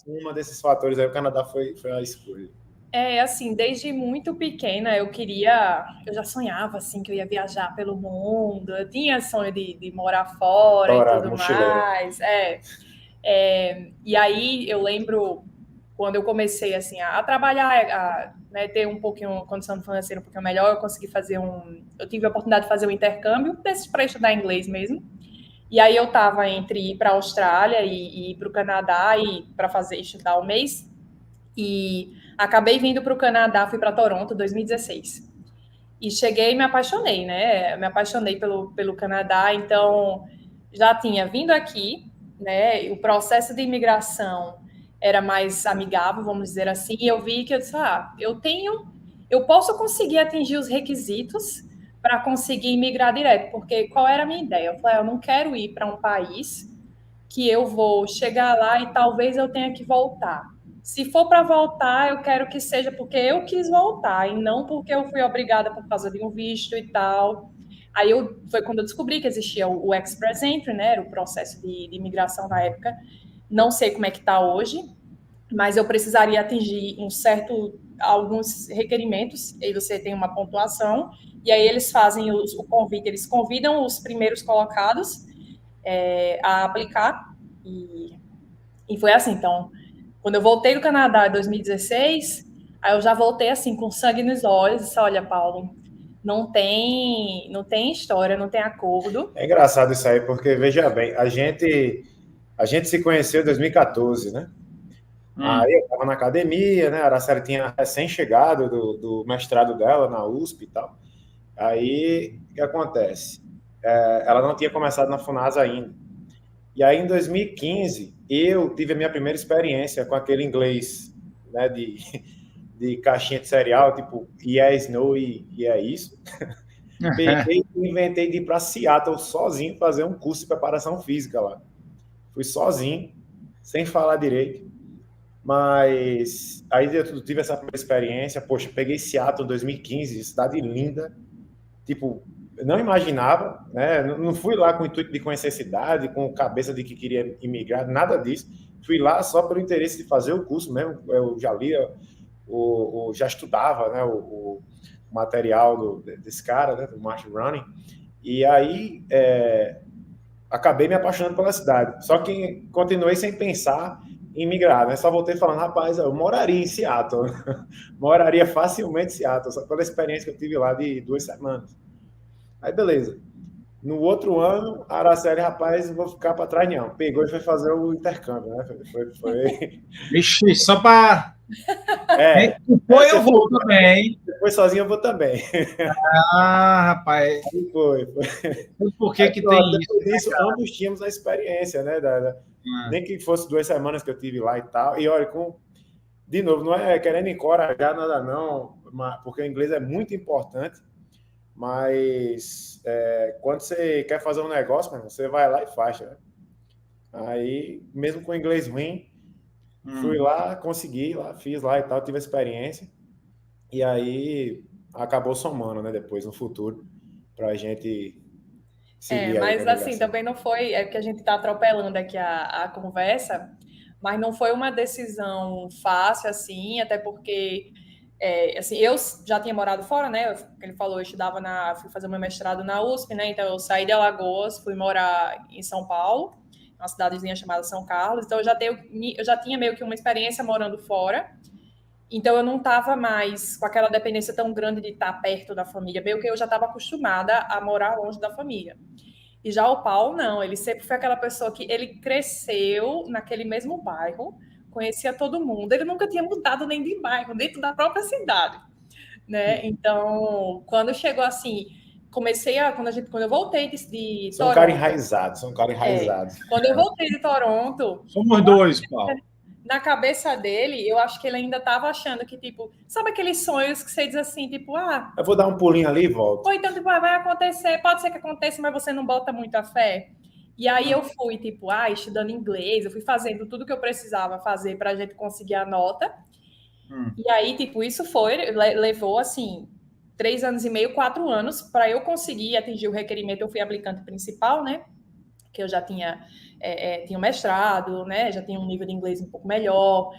uma desses fatores aí, o Canadá foi a escolha. Assim, desde muito pequena eu já sonhava, assim, que eu ia viajar pelo mundo, eu tinha sonho de morar fora e Fora tudo mochileira. mais, e aí eu lembro quando eu comecei, assim, a trabalhar, né, ter um pouquinho, condição financeira um pouquinho melhor, eu tive a oportunidade de fazer um intercâmbio, desses para estudar inglês mesmo, e aí eu estava entre ir para a Austrália e ir para o Canadá e para estudar um mês, e acabei vindo para o Canadá, fui para Toronto em 2016. E cheguei e me apaixonei, né? Me apaixonei pelo Canadá, então já tinha vindo aqui, né? O processo de imigração era mais amigável, vamos dizer assim, e eu vi que eu disse, eu posso conseguir atingir os requisitos para conseguir imigrar direto, porque qual era a minha ideia? Eu falei, eu não quero ir para um país que eu vou chegar lá e talvez eu tenha que voltar. Se for para voltar, eu quero que seja porque eu quis voltar e não porque eu fui obrigada por causa de um visto e tal. Foi quando eu descobri que existia o Express Entry, né? Era o processo de imigração na época. Não sei como é que está hoje, mas eu precisaria atingir alguns requerimentos, e você tem uma pontuação, e aí eles fazem o convite, eles convidam os primeiros colocados a aplicar, e foi assim. Então, quando eu voltei do Canadá em 2016, aí eu já voltei assim, com sangue nos olhos, e disse, olha, Paulo, não tem história, não tem acordo. É engraçado isso aí, porque, veja bem, a gente se conheceu em 2014, né? Aí eu estava na academia, né? A Araceli tinha recém-chegado do mestrado dela na USP e tal. Aí, o que acontece? Ela não tinha começado na FUNASA ainda. E aí, em 2015, eu tive a minha primeira experiência com aquele inglês, né, de caixinha de cereal, tipo yes, no e é isso. Peguei e inventei de ir para Seattle sozinho fazer um curso de preparação física lá. Fui sozinho, sem falar direito. Mas aí eu tive essa primeira experiência. Poxa, peguei Seattle em 2015, cidade linda. Tipo, eu não imaginava, né? Não fui lá com o intuito de conhecer a cidade, com cabeça de que queria imigrar, nada disso. Fui lá só pelo interesse de fazer o curso mesmo. Eu já lia, já estudava, né? O material desse cara, né? Do Martin Running. E aí acabei me apaixonando pela cidade. Só que continuei sem pensar em migrar, né? Só voltei falando, rapaz, eu moraria em Seattle. Moraria facilmente em Seattle, só pela experiência que eu tive lá de 2 semanas. Aí, beleza. No outro ano, a Araceli, rapaz, vou ficar para trás, não. Pegou e foi fazer o intercâmbio, né? Foi. Vixe, só para. É. Foi, eu vou também. Depois sozinho eu vou também. Rapaz. Aí foi. Por que que tem isso? Depois disso, ambos tínhamos a experiência, né? Nem que fosse 2 semanas que eu tive lá e tal. E olha, de novo, não é querendo encorajar nada, não, porque o inglês é muito importante. Mas quando você quer fazer um negócio, mano, você vai lá e faz, né? Aí, mesmo com inglês ruim, fui lá, consegui, lá, fiz lá e tal, tive a experiência. E aí acabou somando, né? Depois, no futuro, pra gente seguir aí com a Mas assim, imigração. também não foi, é que a gente está atropelando aqui a conversa, mas não foi uma decisão fácil, assim, até porque assim, eu já tinha morado fora, né? Ele falou, fui fazer meu mestrado na USP, né? Então eu saí de Alagoas, fui morar em São Paulo, uma cidadezinha chamada São Carlos. Então eu já tinha meio que uma experiência morando fora. Então eu não estava mais com aquela dependência tão grande de estar perto da família, meio que eu já estava acostumada a morar longe da família. E já o Paulo, não, ele sempre foi aquela pessoa que ele cresceu naquele mesmo bairro, conhecia todo mundo, ele nunca tinha mudado nem de bairro, dentro da própria cidade, né? Então, quando chegou assim, quando eu voltei de São um cara Toronto, enraizado, são um cara enraizado. quando eu voltei de Toronto, Somos dois, Paulo. na cabeça dele, eu acho que ele ainda estava achando que, tipo, sabe aqueles sonhos que você diz assim, tipo, Eu vou dar um pulinho ali e volto. ou então, tipo, vai acontecer, pode ser que aconteça, mas você não bota muita fé. E aí eu fui, tipo, estudando inglês, eu fui fazendo tudo que eu precisava fazer para a gente conseguir a nota. E aí, tipo, levou, assim, 3 anos e meio, 4 anos, para eu conseguir atingir o requerimento. Eu fui aplicante principal, né? Que eu já tinha tinham mestrado, né? Já tinham um nível de inglês um pouco melhor,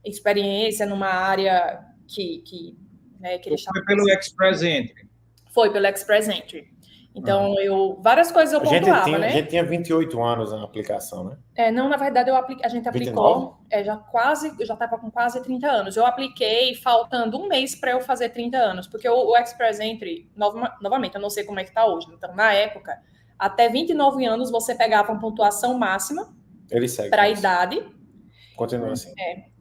experiência numa área que eles estavam... Foi pelo Express Entry. Foi pelo Express Entry. Então, várias coisas eu pontuava, né? A gente tinha 28 anos na aplicação, né? Não, na verdade, a gente aplicou, 29? eu já estava com quase 30 anos. Eu apliquei faltando um mês para eu fazer 30 anos, porque o Express Entry, novamente, eu não sei como é que está hoje. Então, na época, até 29 anos, você pegava uma pontuação máxima para a idade. Continua assim.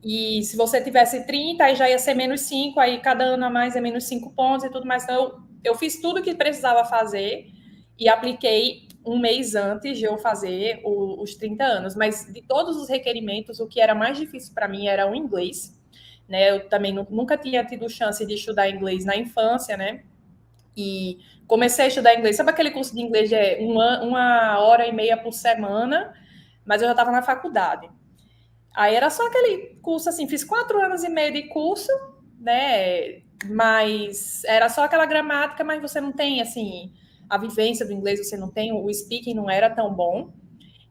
E se você tivesse 30, aí já ia ser menos 5, aí cada ano a mais é menos 5 pontos e tudo mais. Então, eu fiz tudo que precisava fazer e apliquei um mês antes de eu fazer os 30 anos. Mas de todos os requerimentos, o que era mais difícil para mim era o inglês. Né? Eu também nunca tinha tido chance de estudar inglês na infância, né? E comecei a estudar inglês. Sabe aquele curso de inglês de 1h30 por semana? Mas eu já estava na faculdade. Aí era só aquele curso, assim, fiz 4 anos e meio de curso, né? Mas era só aquela gramática, mas você não tem, assim, a vivência do inglês, você não tem, o speaking não era tão bom.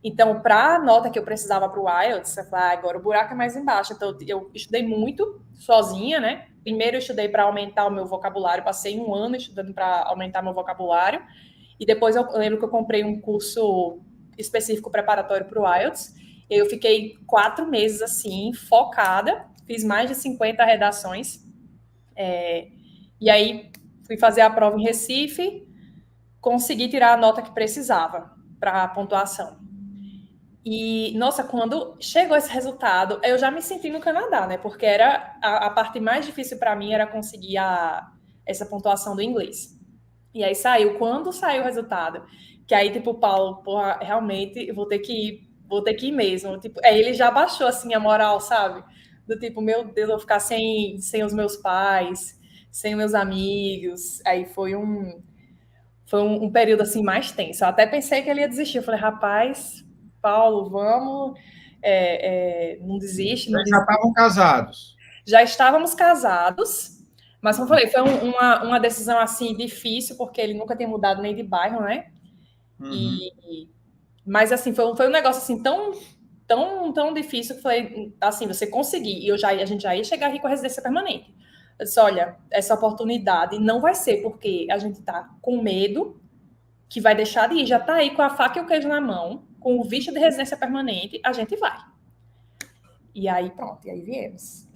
Então, para a nota que eu precisava para o IELTS, eu falei, agora o buraco é mais embaixo. Então, eu estudei muito sozinha, né? Primeiro eu estudei para aumentar o meu vocabulário, passei 1 ano estudando para aumentar meu vocabulário. E depois eu lembro que eu comprei um curso específico preparatório para o IELTS. Eu fiquei 4 meses, assim, focada. Fiz mais de 50 redações. E aí, fui fazer a prova em Recife. Consegui tirar a nota que precisava para a pontuação. E, nossa, quando chegou esse resultado, eu já me senti no Canadá, né? Porque era a parte mais difícil para mim era conseguir essa pontuação do inglês. E aí saiu. Quando saiu o resultado, que aí, tipo, Paulo, porra, realmente, eu vou ter que ir mesmo. Tipo, ele já baixou, assim, a moral, sabe? Do tipo, meu Deus, eu vou ficar sem os meus pais, sem meus amigos. Aí foi um período, assim, mais tenso. Eu até pensei que ele ia desistir. Eu falei, rapaz, Paulo, vamos, não desiste. Não Já estavam casados. Já estávamos casados, mas como eu falei, foi uma decisão, assim, difícil, porque ele nunca tinha mudado nem de bairro, né? Mas, assim, foi um negócio, assim, tão difícil que foi, assim, você conseguir. E a gente já ia chegar aqui com a residência permanente. Eu disse, olha, essa oportunidade não vai ser porque a gente tá com medo que vai deixar de ir. Já tá aí com a faca e o queijo na mão, com o visto de residência permanente, a gente vai. E aí, pronto, e aí viemos.